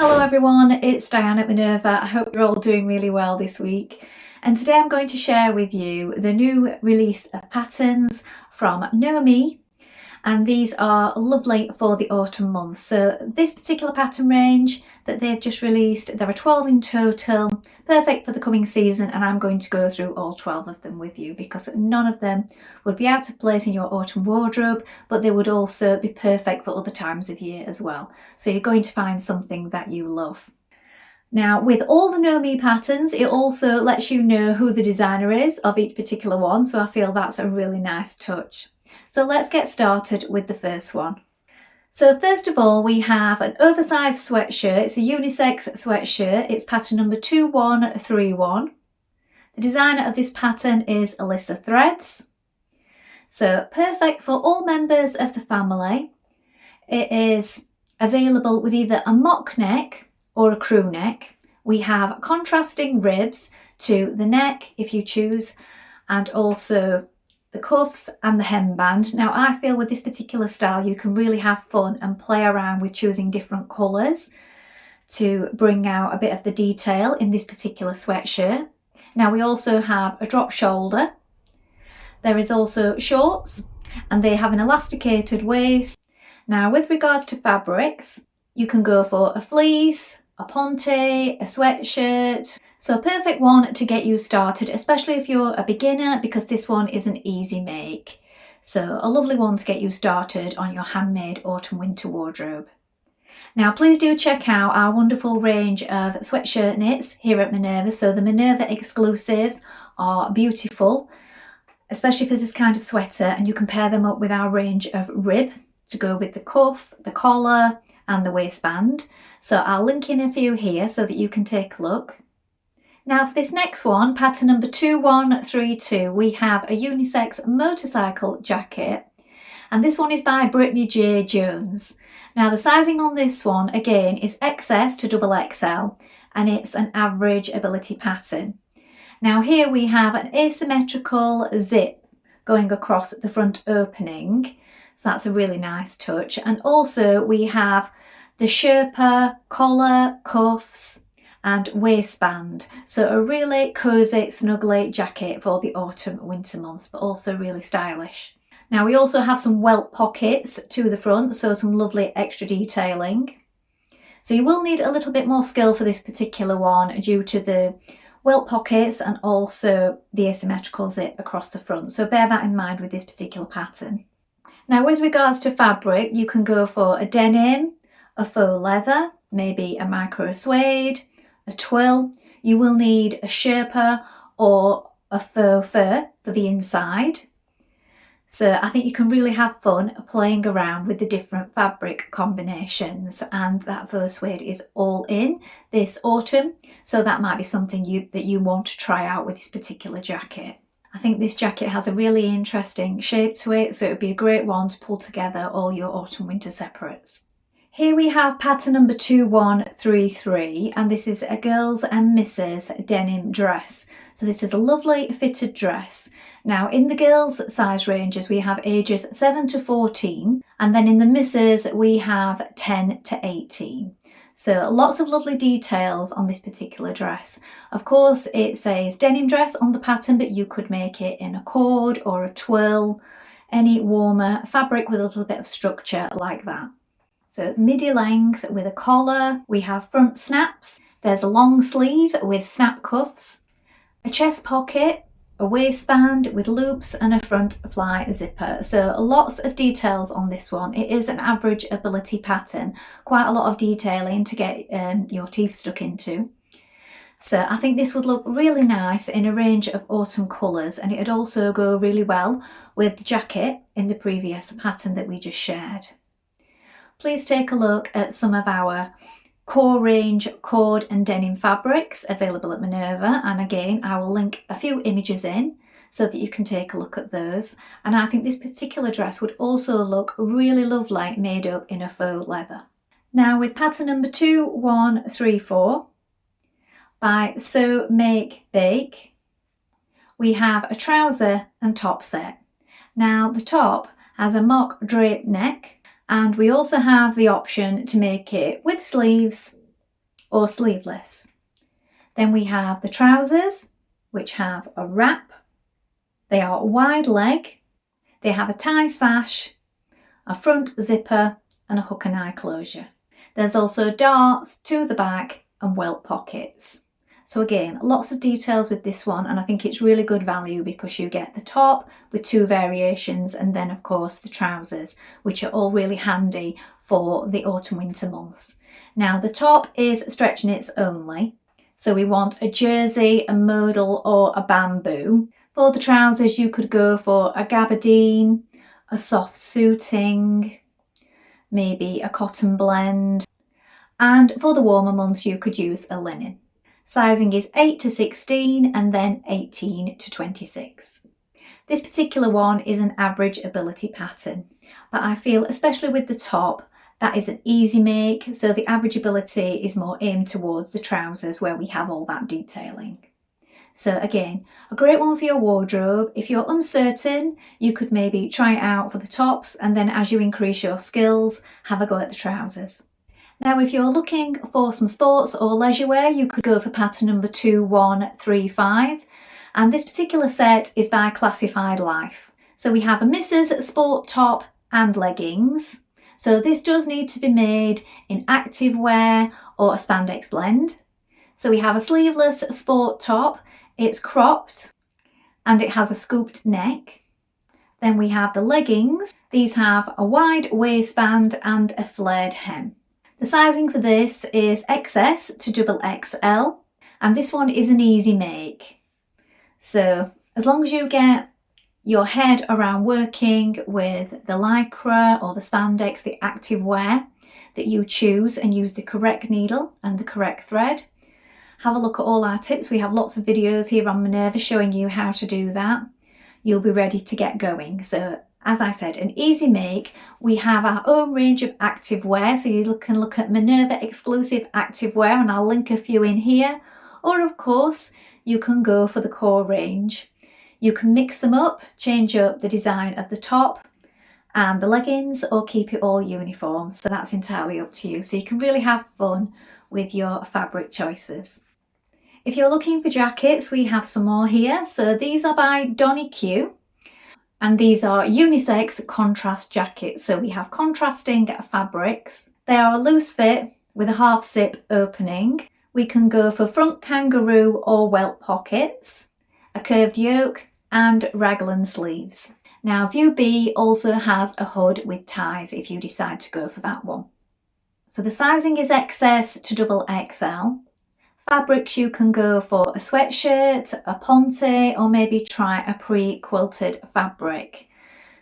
Hello everyone, it's Dianne at Minerva. I hope you're all doing really well this week. And today I'm going to share with you the new release of patterns from KnowMe. And these are lovely for the autumn months. So this particular pattern range that they've just released, there are 12 in total, perfect for the coming season, and I'm going to go through all 12 of them with you because none of them would be out of place in your autumn wardrobe, but they would also be perfect for other times of year as well. So you're going to find something that you love. Now, with all the KnowMe patterns, it also lets you know who the designer is of each particular one, so I feel that's a really nice touch. So let's get started with the first one. So first of all, we have an oversized sweatshirt. It's a unisex sweatshirt. It's pattern number 2131. The designer of this pattern is Alyssa Threads. So perfect for all members of the family. It is available with either a mock neck or a crew neck. We have contrasting ribs to the neck if you choose, and also the cuffs and the hemband. Now I feel with this particular style you can really have fun and play around with choosing different colours to bring out a bit of the detail in this particular sweatshirt. Now we also have a drop shoulder. There is also shorts and they have an elasticated waist. Now with regards to fabrics, you can go for a fleece, a ponte, a sweatshirt. So a perfect one to get you started, especially if you're a beginner, because this one is an easy make. So a lovely one to get you started on your handmade autumn winter wardrobe. Now please do check out our wonderful range of sweatshirt knits here at Minerva. So the Minerva exclusives are beautiful, especially for this kind of sweater, and you can pair them up with our range of rib to go with the cuff, the collar and the waistband. So I'll link in a few here so that you can take a look. Now for this next one, pattern number 2132, we have a unisex motorcycle jacket, and this one is by Brittany J. Jones. Now the sizing on this one again is XS to XXL, and it's an average ability pattern. Now here we have an asymmetrical zip going across the front opening, so that's a really nice touch, and also we have the Sherpa collar, cuffs and waistband. So a really cosy, snuggly jacket for the autumn winter months, but also really stylish. Now we also have some welt pockets to the front, so some lovely extra detailing. So you will need a little bit more skill for this particular one due to the welt pockets and also the asymmetrical zip across the front. So bear that in mind with this particular pattern. Now with regards to fabric, you can go for a denim, a faux leather, maybe a micro suede, a twill. You will need a Sherpa or a faux fur for the inside. So I think you can really have fun playing around with the different fabric combinations, and that faux suede is all in this autumn. So that might be something that you want to try out with this particular jacket. I think this jacket has a really interesting shape to it, so it would be a great one to pull together all your autumn winter separates. Here we have pattern number 2133, and this is a girls and misses denim dress. So this is a lovely fitted dress. Now in the girls size ranges we have ages 7 to 14, and then in the misses we have 10 to 18. So lots of lovely details on this particular dress. Of course it says denim dress on the pattern, but you could make it in a cord or a twill, any warmer fabric with a little bit of structure like that. So it's midi length with a collar, we have front snaps, there's a long sleeve with snap cuffs, a chest pocket, a waistband with loops and a front fly zipper. So lots of details on this one. It is an average ability pattern, quite a lot of detailing to get your teeth stuck into. So I think this would look really nice in a range of autumn colours, and it would also go really well with the jacket in the previous pattern that we just shared. Please take a look at some of our core range cord and denim fabrics available at Minerva, and again I will link a few images in so that you can take a look at those. And I think this particular dress would also look really lovely made up in a faux leather. Now with pattern number 2134 by Sew Make Bake, we have a trouser and top set. Now the top has a mock drape neck, and we also have the option to make it with sleeves or sleeveless. Then we have the trousers, which have a wrap. They are wide leg. They have a tie sash, a front zipper and a hook and eye closure. There's also darts to the back and welt pockets. So again, lots of details with this one, and I think it's really good value because you get the top with 2 variations and then of course the trousers, which are all really handy for the autumn winter months. Now the top is stretch knits only, so we want a jersey, a modal or a bamboo. For the trousers you could go for a gabardine, a soft suiting, maybe a cotton blend, and for the warmer months you could use a linen. Sizing is 8 to 16 and then 18 to 26. This particular one is an average ability pattern, but I feel especially with the top that is an easy make, so the average ability is more aimed towards the trousers where we have all that detailing. So again, a great one for your wardrobe. If you're uncertain, you could maybe try it out for the tops and then as you increase your skills, have a go at the trousers. Now if you're looking for some sports or leisure wear, you could go for pattern number 2135, and this particular set is by Classified Life. So we have a Mrs. Sport top and leggings. So this does need to be made in active wear or a spandex blend. So we have a sleeveless sport top, it's cropped and it has a scooped neck. Then we have the leggings. These have a wide waistband and a flared hem. The sizing for this is XS to XXL, and this one is an easy make. So as long as you get your head around working with the lycra or the spandex, the active wear that you choose, and use the correct needle and the correct thread. Have a look at all our tips. We have lots of videos here on Minerva showing you how to do that. You'll be ready to get going. So as I said, an easy make. We have our own range of active wear, so you can look at Minerva exclusive active wear, and I'll link a few in here. Or of course, you can go for the core range. You can mix them up, change up the design of the top and the leggings, or keep it all uniform. So that's entirely up to you. So you can really have fun with your fabric choices. If you're looking for jackets, we have some more here. So these are by Donny Q. And these are unisex contrast jackets. So we have contrasting fabrics. They are a loose fit with a half zip opening. We can go for front kangaroo or welt pockets, a curved yoke and raglan sleeves. Now View B also has a hood with ties if you decide to go for that one. So the sizing is XS to XXL. Fabrics you can go for a sweatshirt, a ponte, or maybe try a pre-quilted fabric.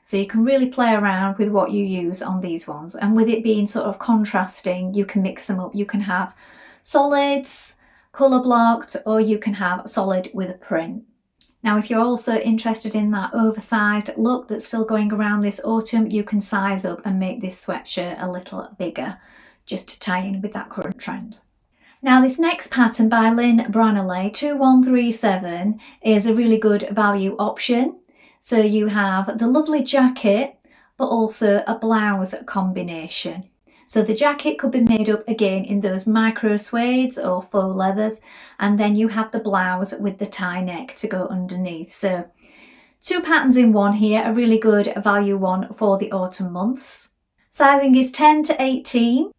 So you can really play around with what you use on these ones, and with it being sort of contrasting, you can mix them up. You can have solids, colour blocked, or you can have solid with a print. Now if you're also interested in that oversized look that's still going around this autumn, you can size up and make this sweatshirt a little bigger just to tie in with that current trend. Now this next pattern by Lynn Braneley, 2137, is a really good value option. So you have the lovely jacket, but also a blouse combination. So the jacket could be made up again in those micro suedes or faux leathers, and then you have the blouse with the tie neck to go underneath. So 2 patterns in one here, a really good value one for the autumn months. Sizing is 10 to 18.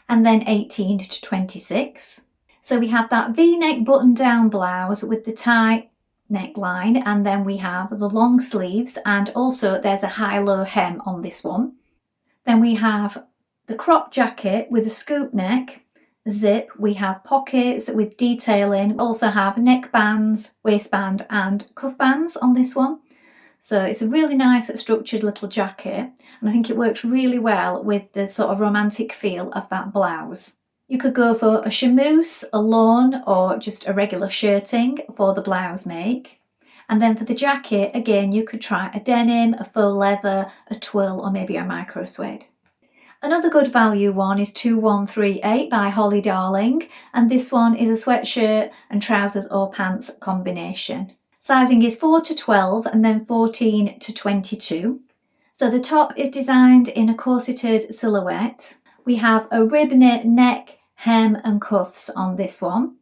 And then 18 to 26. So we have that V-neck button-down blouse with the tie neckline, and then we have the long sleeves, and also there's a high-low hem on this one. Then we have the crop jacket with a scoop neck, zip. We have pockets with detailing. We also have neck bands, waistband and cuff bands on this one. So it's a really nice structured little jacket, and I think it works really well with the sort of romantic feel of that blouse. You could go for a chamoose, a lawn, or just a regular shirting for the blouse make. And then for the jacket, again, you could try a denim, a faux leather, a twill, or maybe a micro suede. Another good value one is 2138 by Holly Darling, and this one is a sweatshirt and trousers or pants combination. Sizing is 4 to 12 and then 14 to 22. So the top is designed in a corseted silhouette. We have a rib knit neck, hem and cuffs on this one.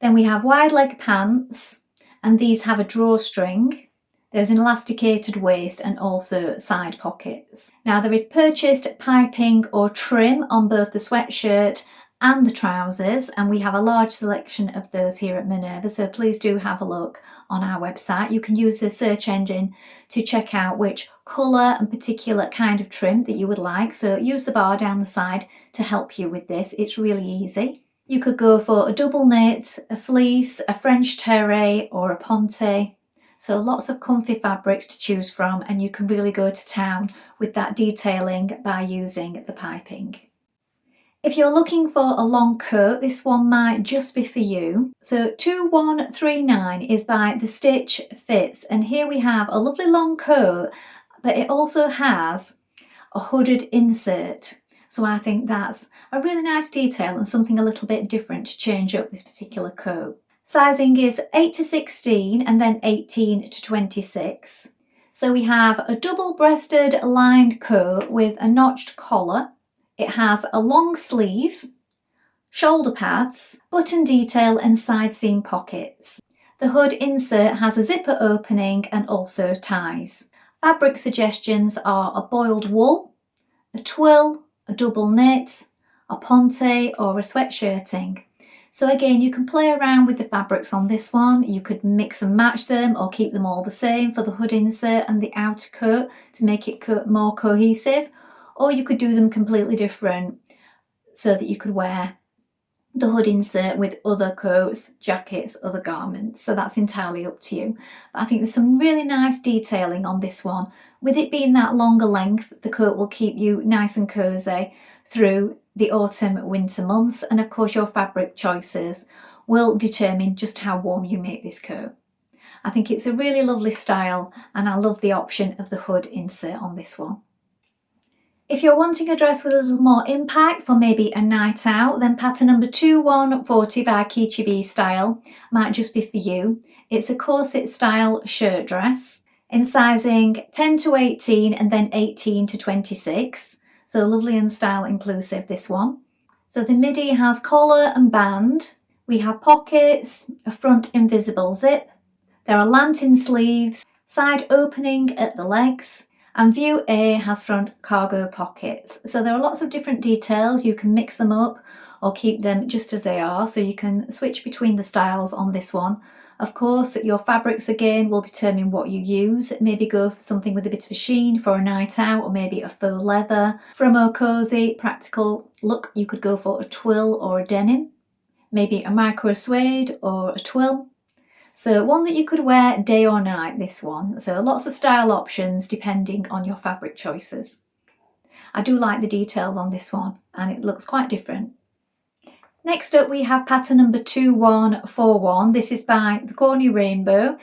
Then we have wide leg pants, and these have a drawstring. There's an elasticated waist and also side pockets. Now there is purchased piping or trim on both the sweatshirt and the trousers, and we have a large selection of those here at Minerva, so please do have a look on our website. You can use the search engine to check out which colour and particular kind of trim that you would like, so use the bar down the side to help you with this. It's really easy. You could go for a double knit, a fleece, a French terre or a ponte. So lots of comfy fabrics to choose from, and you can really go to town with that detailing by using the piping. If you're looking for a long coat, this one might just be for you. So 2139 is by The Stitch Fits, and here we have a lovely long coat, but it also has a hooded insert. So I think that's a really nice detail and something a little bit different to change up this particular coat. Sizing is 8 to 16 and then 18 to 26. So we have a double-breasted lined coat with a notched collar. It has a long sleeve, shoulder pads, button detail and side seam pockets. The hood insert has a zipper opening and also ties. Fabric suggestions are a boiled wool, a twill, a double knit, a ponte or a sweatshirting. So again, you can play around with the fabrics on this one. You could mix and match them or keep them all the same for the hood insert and the outer coat to make it more cohesive. Or you could do them completely different so that you could wear the hood insert with other coats, jackets, other garments. So that's entirely up to you. But I think there's some really nice detailing on this one. With it being that longer length, the coat will keep you nice and cosy through the autumn winter months, and of course your fabric choices will determine just how warm you make this coat. I think it's a really lovely style, and I love the option of the hood insert on this one. If you're wanting a dress with a little more impact for maybe a night out, then pattern number 2140 by Kichi B Style might just be for you. It's a corset style shirt dress in sizing 10 to 18 and then 18 to 26. So lovely and style inclusive, this one. So the midi has collar and band. We have pockets, a front invisible zip. There are lantern sleeves, side opening at the legs, and view A has front cargo pockets. So there are lots of different details. You can mix them up or keep them just as they are. So you can switch between the styles on this one. Of course, your fabrics again will determine what you use. Maybe go for something with a bit of a sheen for a night out, or maybe a faux leather. For a more cosy, practical look, you could go for a twill or a denim. Maybe a micro suede or a twill. So one that you could wear day or night, this one. So lots of style options depending on your fabric choices. I do like the details on this one, and it looks quite different. Next up we have pattern number 2141. This is by The Corny Rainbow,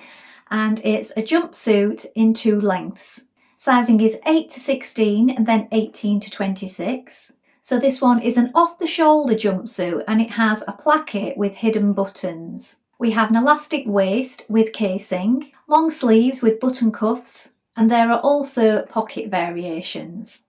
and it's a jumpsuit in 2 lengths. Sizing is 8 to 16 and then 18 to 26. So this one is an off-the-shoulder jumpsuit, and it has a placket with hidden buttons. We have an elastic waist with casing, long sleeves with button cuffs, and there are also pocket variations.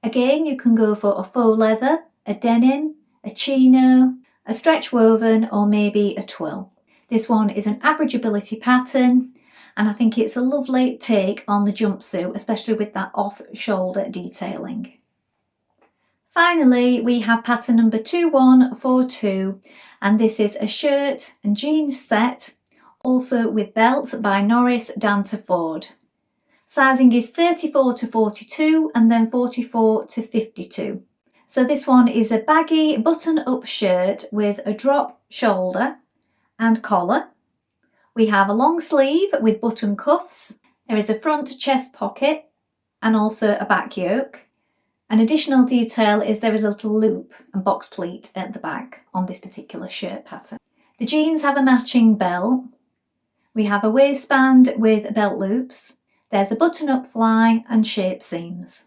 Again, you can go for a faux leather, a denim, a chino, a stretch woven, or maybe a twill. This one is an averageability pattern, and I think it's a lovely take on the jumpsuit, especially with that off-shoulder detailing. Finally, we have pattern number 2142, and this is a shirt and jeans set, also with belt by Norris Danter Ford. Sizing is 34 to 42 and then 44 to 52. So this one is a baggy button-up shirt with a drop shoulder and collar. We have a long sleeve with button cuffs. There is a front chest pocket and also a back yoke. An additional detail is there is a little loop and box pleat at the back on this particular shirt pattern. The jeans have a matching belt. We have a waistband with belt loops. There's a button-up fly and shape seams.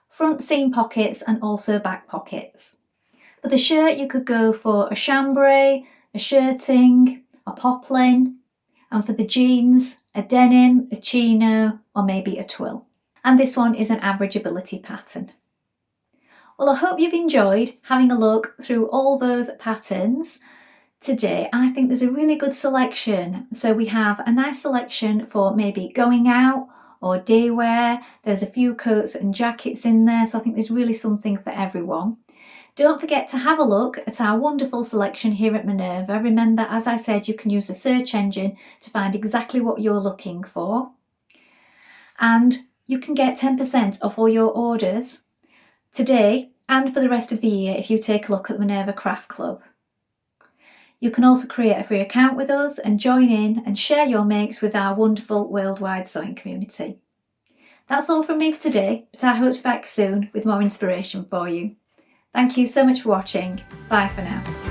Front seam pockets and also back pockets. For the shirt you could go for a chambray, a shirting, a poplin, and for the jeans, a denim, a chino, or maybe a twill. And this one is an averageability pattern. Well, I hope you've enjoyed having a look through all those patterns today. I think there's a really good selection. So we have a nice selection for maybe going out or day wear. There's a few coats and jackets in there, so I think there's really something for everyone. Don't forget to have a look at our wonderful selection here at Minerva. Remember, as I said, you can use the search engine to find exactly what you're looking for. And you can get 10% off all your orders today and for the rest of the year if you take a look at the Minerva Craft Club. You can also create a free account with us and join in and share your makes with our wonderful worldwide sewing community. That's all from me for today, but I hope to be back soon with more inspiration for you. Thank you so much for watching. Bye for now.